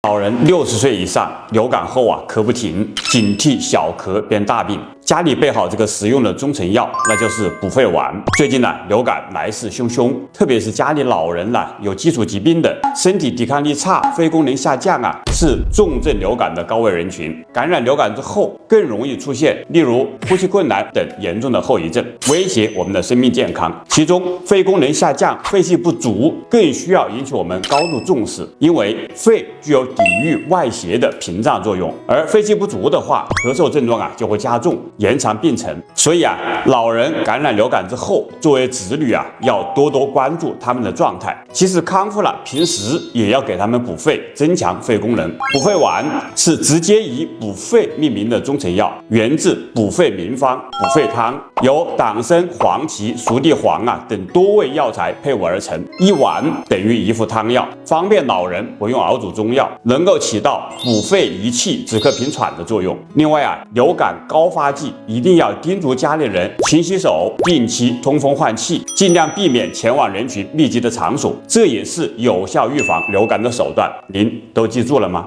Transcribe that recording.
老人60岁以上流感后咳不停，警惕小咳变大病。家里备好这个实用的中成药，那就是补肺丸。最近流感来势汹汹，特别是家里老人有基础疾病的，身体抵抗力差，肺功能下降是重症流感的高危人群。感染流感之后，更容易出现例如呼吸困难等严重的后遗症，威胁我们的生命健康。其中肺功能下降、肺气不足更需要引起我们高度重视，因为肺具有抵御外邪的屏障作用，而肺气不足的话，咳嗽症状就会加重，延长病程。所以老人感染流感之后，作为子女要多多关注他们的状态。即使康复了，平时也要给他们补肺，增强肺功能。补肺丸是直接以补肺命名的中成药，源自补肺名方补肺汤，由党参、黄芪、熟地黄等多味药材配伍而成，一丸等于一副汤药，方便老人不用熬煮中药，能够起到补肺益气、止咳平喘的作用。另外流感高发季一定要叮嘱家里人勤洗手，定期通风换气，尽量避免前往人群密集的场所，这也是有效预防流感的手段。您都记住了吗？